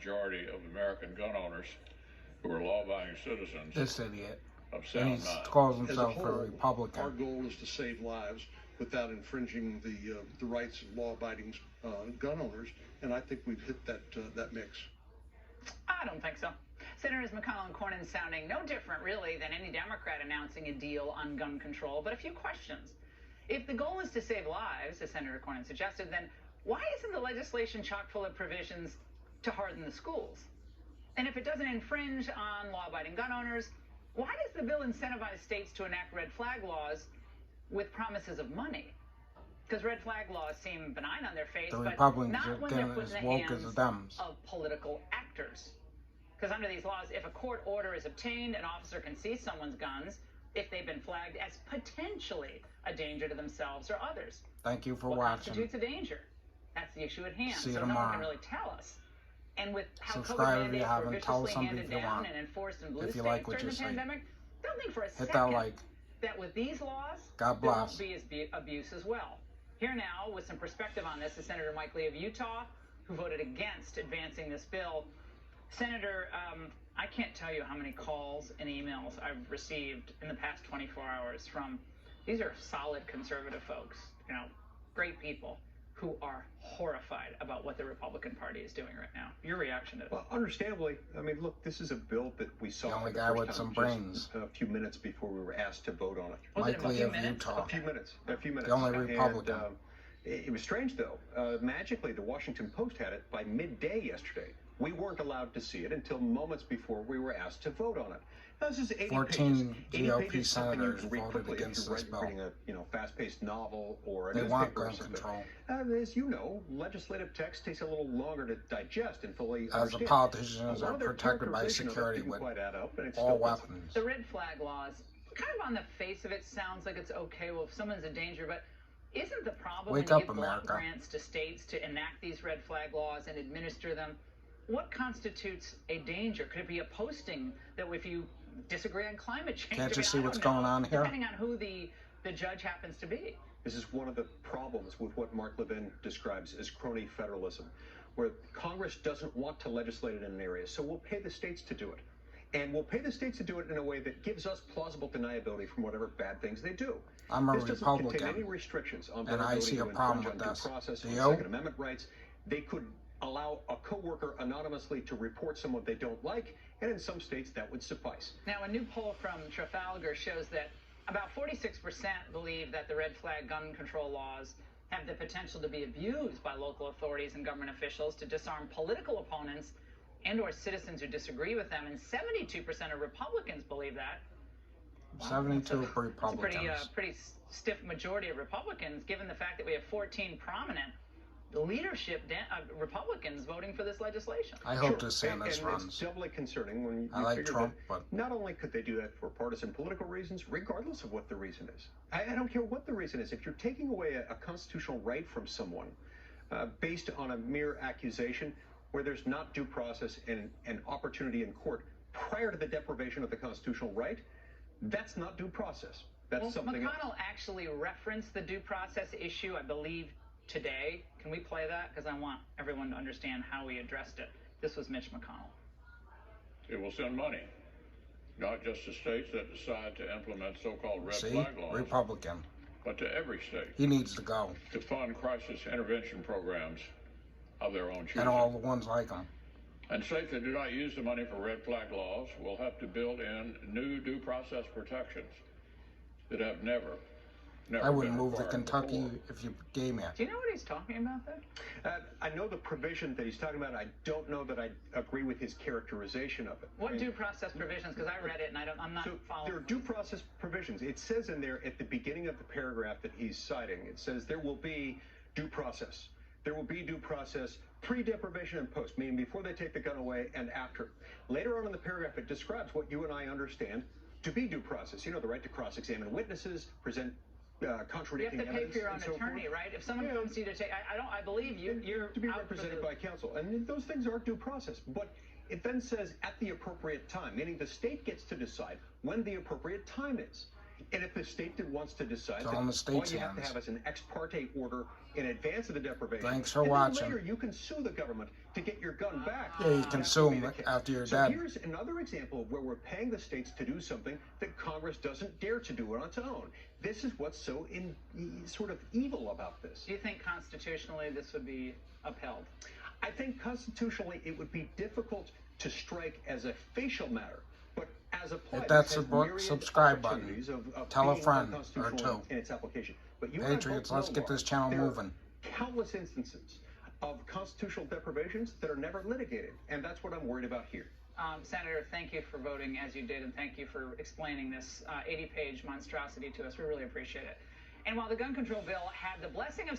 majority of American gun owners who are law-abiding citizens This idiot. of And sound he mind. calls As a himself a whole, Republican. our goal is to save lives without infringing the rights of law-abiding gun owners, and I think we've hit that mix. I don't think so. Senators McConnell and Cornyn sounding no different, really, than any Democrat announcing a deal on gun control, but a few questions. If the goal is to save lives, as Senator Cornyn suggested, then why isn't the legislation chock full of provisions to harden the schools? And if it doesn't infringe on law-abiding gun owners, why does the bill incentivize states to enact red flag laws with promises of money? Because red flag laws seem benign on their face, The but Republicans not are when they're getting put as in the woke as hands the Dems. of political actors. Because under these laws, if a court order is obtained, an officer can seize someone's guns if they've been flagged as potentially a danger to themselves or others. Thank you for What watching. constitutes a danger? That's the issue at hand. See you so no one tomorrow. can really tell us. And with how Subscribe COVID if you mandates were haven't. Tell viciously somebody handed if you down want. and enforced in blue If you states like what during you the see. pandemic, don't think for a Hit second that like. that with these laws, God there bless. won't be abuse as well. Here now, with some perspective on this, is Senator Mike Lee of Utah, who voted against advancing this bill. Senator, I can't tell you how many calls and emails I've received in the past 24 hours from, these are solid conservative folks, you know, great people who are horrified about what the Republican Party is doing right now. Your reaction to it? Well, understandably, I mean, look, this is a bill that we saw The only for the guy first with time some just brains. a few minutes before we were asked to vote on it. Was it Mike a Lee few of minutes? Utah. A few minutes. The only Republican. And, it was strange, though. Magically, the Washington Post had it by midday yesterday. We weren't allowed to see it until moments before we were asked to vote on it. Now, this is 80 14 pages. 80 GOP pages is something you senators can read voted quickly against if you're this bill. reading a fast-paced novel or a They want newspaper or gun something. control. As you know, legislative text takes a little longer to digest and fully As the understand. politicians A lot are of their protected by characterization of it security didn't with quite add up, and it all still doesn't. weapons. The red flag laws, kind of on the face of it, sounds like it's okay. Well, if someone's in danger, but isn't the problem Wake when you up, give block America. grants to states to enact these red flag laws and administer them? What constitutes a danger? Could it be a posting that if you disagree on climate change? Can't you I see don't what's know, going on here? Depending on who the judge happens to be. This is one of the problems with what Mark Levin describes as crony federalism, where Congress doesn't want to legislate it in an area, so we'll pay the states to do it. And we'll pay the states to do it in a way that gives us plausible deniability from whatever bad things they do. I'm a This doesn't contain Republican, any restrictions on and their I ability see a to problem infringe with on this. due process, Do on you? Second Amendment rights. They could allow a coworker anonymously to report someone they don't like, and in some states that would suffice. Now, a new poll from Trafalgar shows that about 46% believe that the red flag gun control laws have the potential to be abused by local authorities and government officials to disarm political opponents and or citizens who disagree with them, and 72% of Republicans believe that. 72 That's a Republicans. pretty stiff majority of Republicans, given the fact that we have 14 prominent leadership Republicans voting for this legislation. I hope Sure, DeSantis and it's runs. doubly concerning when you I like figure Trump, that but not only could they do that for partisan political reasons, regardless of what the reason is. I don't care what the reason is. If you're taking away a constitutional right from someone based on a mere accusation where there's not due process and an opportunity in court prior to the deprivation of the constitutional right, that's not due process. That's Well, something else. McConnell actually referenced the due process issue, I believe, today. Can we play that? Because I want everyone to understand how he addressed it. This was Mitch McConnell. It will send money, not just to states that decide to implement so-called red see, flag laws, Republican. but to every state He needs to go, to fund crisis intervention programs of their own choosing. and all the ones like him. And states that do not use the money for red flag laws will have to build in new due process protections that have never I wouldn't been move to required Kentucky before. if you gave me it. Do you know what he's talking about there? I know the provision that he's talking about. I don't know that I agree with his characterization of it. What I mean, due process provisions? Because I read it and I'm not So following. there are due process provisions. It says in there at the beginning of the paragraph that he's citing, it says there will be due process. There will be due process pre-deprivation and post, meaning before they take the gun away and after. Later on in the paragraph, it describes what you and I understand to be due process. You know, the right to cross-examine witnesses, present contradicting You have to pay evidence, for your own and so attorney, forth. right? If someone Yeah. comes to you to take, I believe you. You're to be out for represented the- by counsel, and those things are due process. But it then says at the appropriate time, meaning the state gets to decide when the appropriate time is. And if the state wants to decide It's all in the that all state's you have to hands. have is an ex parte order in advance of the deprivation. Thanks for and watching. Then later you can sue the government to get your gun back. Yeah, you can That sue would be them the case. after you're so dead. Here's another example of where we're paying the states to do something that Congress doesn't dare to do on its own. This is what's so sort of evil about this. Do you think constitutionally this would be upheld? I think constitutionally it would be difficult to strike as a facial matter, but as applied, Hit that it has myriad subscribe button. opportunities of Tell a being friend or unconstitutional two. in its application. But you and I Patriots, both let's know, get this Laura, channel there are moving. countless instances of constitutional deprivations that are never litigated, and that's what I'm worried about here. Senator, thank you for voting as you did, and thank you for explaining this 80-page monstrosity to us. We really appreciate it. And while the gun control bill had the blessing of